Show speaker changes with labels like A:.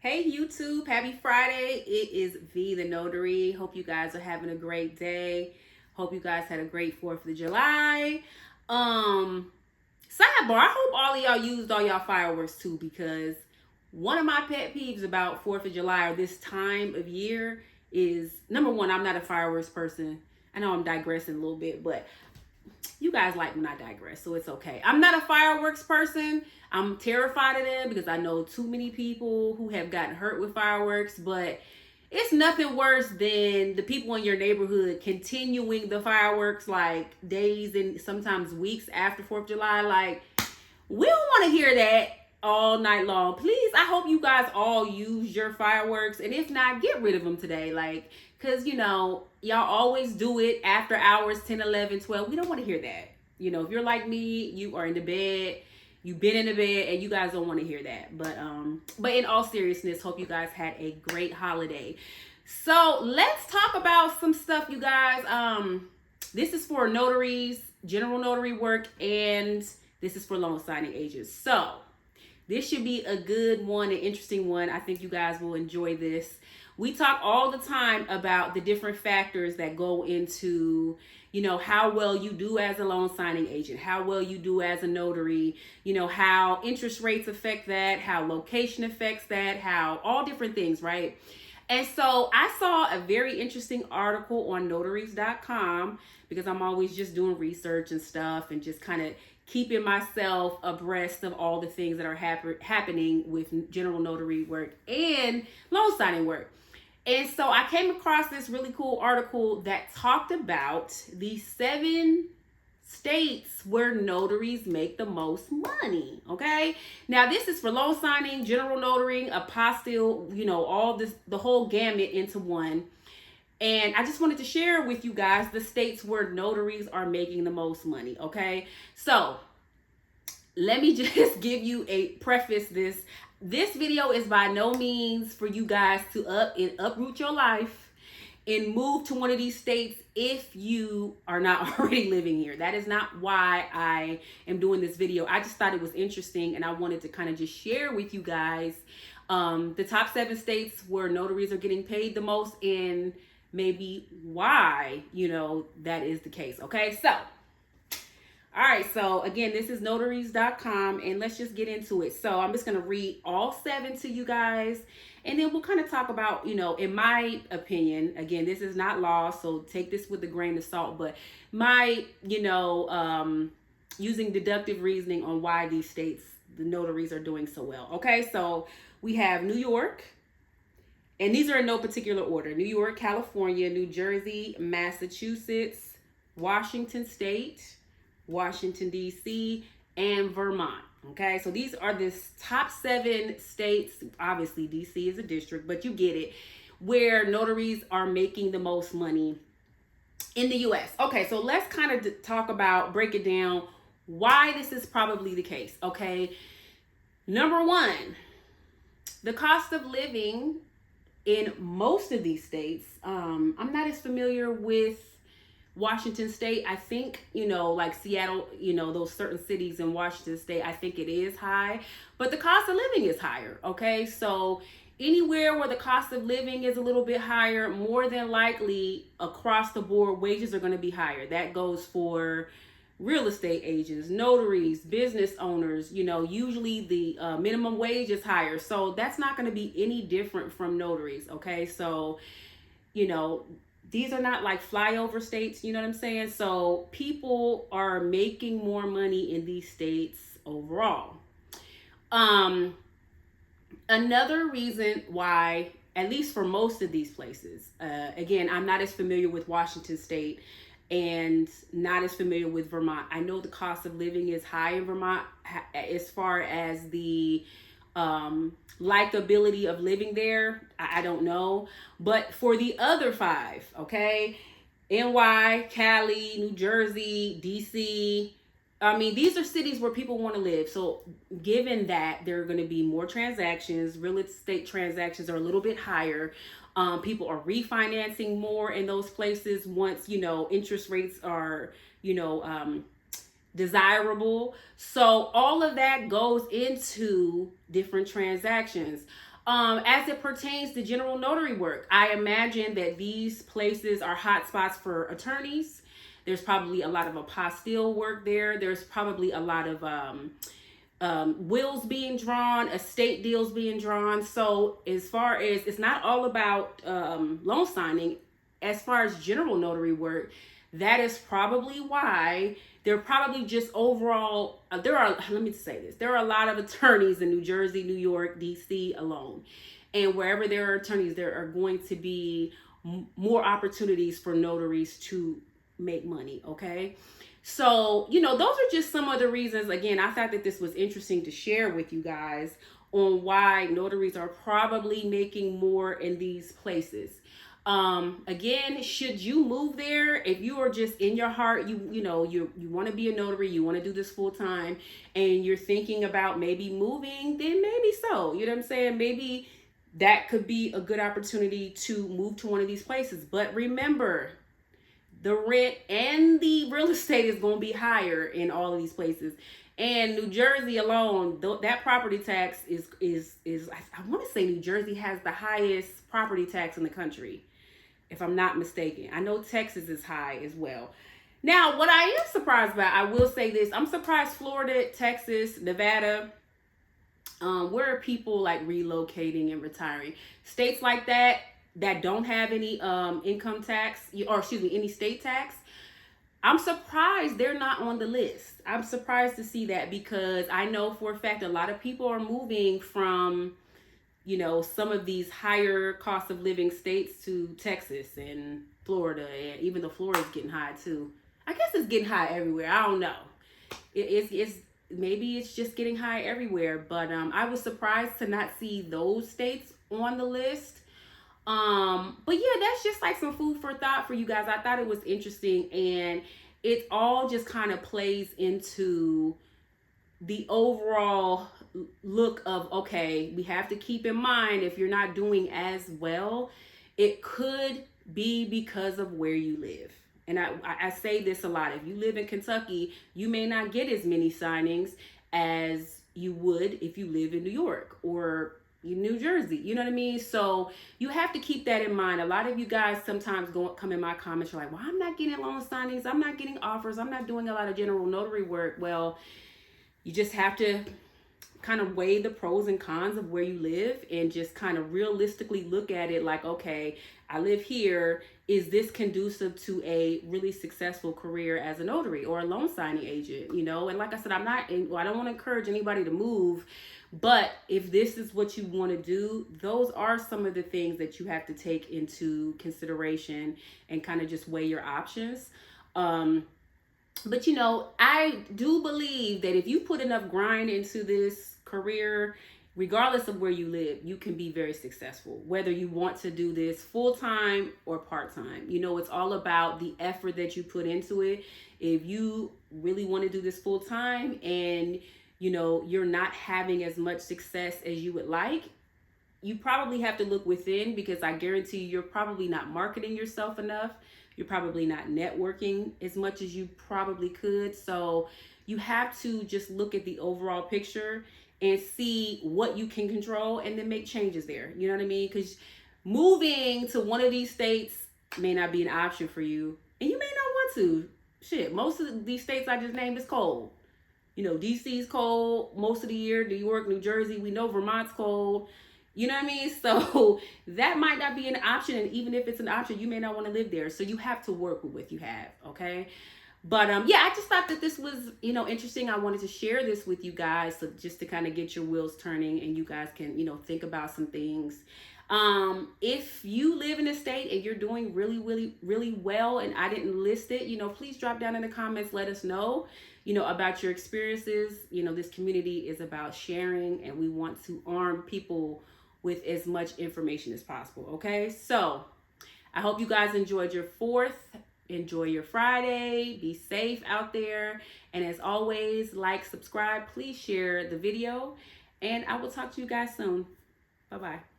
A: Hey YouTube, happy Friday. It is V the Notary. Hope you guys are having a great day. Hope you guys had a great 4th of July. Sidebar, I hope all of y'all used all y'all fireworks too, because one of my pet peeves about 4th of July or this time of year is, number one, I'm not a fireworks person. I know I'm digressing a little bit, but you guys like when I digress, so it's okay. I'm not a fireworks person. I'm terrified of them because I know too many people who have gotten hurt with fireworks, but it's nothing worse than the people in your neighborhood continuing the fireworks like days and sometimes weeks after 4th of July. Like, we don't want to hear that all night long. Please, I hope you guys all use your fireworks, and if not, get rid of them today. Like, because y'all always do it after hours, 10, 11, 12. We don't want to hear that. If you're like me, you are in the bed, you've been in the bed, and you guys don't want to hear that. But in all seriousness, hope you guys had a great holiday. So let's talk about some stuff, you guys. This is for notaries, general notary work, and this is for loan signing agents. So this should be a good one, an interesting one. I think you guys will enjoy this. We talk all the time about the different factors that go into, how well you do as a loan signing agent, how well you do as a notary, how interest rates affect that, how location affects that, how all different things, right? And so I saw a very interesting article on notaries.com because I'm always just doing research and stuff and just kind of keeping myself abreast of all the things that are happening with general notary work and loan signing work. And so I came across this really cool article that talked about the 7 states where notaries make the most money. Okay, now this is for loan signing, general notarying, apostille, all this, the whole gamut into one. And I just wanted to share with you guys the states where notaries are making the most money. Okay, so let me just give you a preface. This video is by no means for you guys to uproot your life and move to one of these states if you are not already living here. That is not why I am doing this video. I just thought it was interesting and I wanted to kind of just share with you guys the top 7 states where notaries are getting paid the most and maybe why, that is the case. Okay, so all right, so again, this is notaries.com and let's just get into it. So I'm just going to read all 7 to you guys and then we'll kind of talk about, in my opinion, again, this is not law, so take this with a grain of salt, but my, using deductive reasoning on why these states, the notaries are doing so well. Okay, so we have New York, and these are in no particular order. New York, California, New Jersey, Massachusetts, Washington State, Washington, D.C., and Vermont. Okay, so these are the top 7 states. Obviously, D.C. is a district, but you get it, where notaries are making the most money in the U.S. Okay, so let's kind of break it down, why this is probably the case. Okay, number one, the cost of living in most of these states, I'm not as familiar with Washington State. I think, like Seattle, those certain cities in Washington State, I think it is high, but the cost of living is higher. Okay, so anywhere where the cost of living is a little bit higher, more than likely across the board, wages are going to be higher. That goes for real estate agents, notaries, business owners. Usually the minimum wage is higher, so that's not going to be any different from notaries. Okay, so these are not like flyover states, you know what I'm saying? So people are making more money in these states overall. Another reason why, at least for most of these places, again, I'm not as familiar with Washington State and not as familiar with Vermont. I know the cost of living is high in Vermont as far as the likability of living there. I don't know. But for the other 5, okay, NY, Cali, New Jersey, DC, these are cities where people want to live. So given that there are going to be more transactions, real estate transactions are a little bit higher. People are refinancing more in those places once, interest rates are, desirable. So all of that goes into different transactions. As it pertains to general notary work, I imagine that these places are hot spots for attorneys. There's probably a lot of apostille work there. There's probably a lot of wills being drawn, estate deals being drawn. So as far as, it's not all about loan signing, as far as general notary work, that is probably why they're probably just overall, let me say this, there are a lot of attorneys in New Jersey, New York, DC alone. And wherever there are attorneys, there are going to be more opportunities for notaries to make money, okay? So, those are just some of the reasons. Again, I thought that this was interesting to share with you guys on why notaries are probably making more in these places. Again, should you move there, if you are just in your heart, you want to be a notary, you want to do this full time, and you're thinking about maybe moving, then maybe so. You know what I'm saying? Maybe that could be a good opportunity to move to one of these places. But remember, the rent and the real estate is going to be higher in all of these places. And New Jersey alone, that property tax is I want to say New Jersey has the highest property tax in the country, if I'm not mistaken. I know Texas is high as well. Now, what I am surprised about, I will say this, I'm surprised Florida, Texas, Nevada, where are people like relocating and retiring? States like that don't have any income tax, or excuse me, any state tax, I'm surprised they're not on the list. I'm surprised to see that, because I know for a fact a lot of people are moving from, some of these higher cost of living states to Texas and Florida, and even though Florida's getting high too. I guess it's getting high everywhere. I don't know. It's maybe it's just getting high everywhere, but I was surprised to not see those states on the list. But yeah, that's just like some food for thought for you guys. I thought it was interesting, and it all just kind of plays into the overall look of, okay, we have to keep in mind, if you're not doing as well, it could be because of where you live. And I say this a lot. If you live in Kentucky, you may not get as many signings as you would if you live in New York or New Jersey. You know what I mean? So you have to keep that in mind. A lot of you guys sometimes come in my comments, you're like, well, I'm not getting loan signings, I'm not getting offers, I'm not doing a lot of general notary work. Well, you just have to kind of weigh the pros and cons of where you live and just kind of realistically look at it like, okay, I live here. Is this conducive to a really successful career as a notary or a loan signing agent? And like I said, I don't want to encourage anybody to move, but if this is what you want to do, those are some of the things that you have to take into consideration and kind of just weigh your options. But I do believe that if you put enough grind into this career, regardless of where you live, you can be very successful, whether you want to do this full-time or part-time. It's all about the effort that you put into it. If you really want to do this full-time and you're not having as much success as you would like, you probably have to look within, because I guarantee you're probably not marketing yourself enough. You're probably not networking as much as you probably could. So you have to just look at the overall picture and see what you can control and then make changes there. You know what I mean? Because moving to one of these states may not be an option for you, and you may not want to. Shit, most of these states I just named is cold. DC is cold most of the year. New York, New Jersey, we know Vermont's cold. You know what I mean? So that might not be an option. And even if it's an option, you may not want to live there. So you have to work with what you have. Okay. But yeah, I just thought that this was, interesting. I wanted to share this with you guys, so just to kind of get your wheels turning and you guys can, think about some things. If you live in a state and you're doing really, really, really well and I didn't list it, please drop down in the comments. Let us know, about your experiences. This community is about sharing, and we want to arm people with as much information as possible. Okay. So I hope you guys enjoyed your 4th. Enjoy your Friday. Be safe out there. And as always, like, subscribe, please share the video, and I will talk to you guys soon. Bye-bye.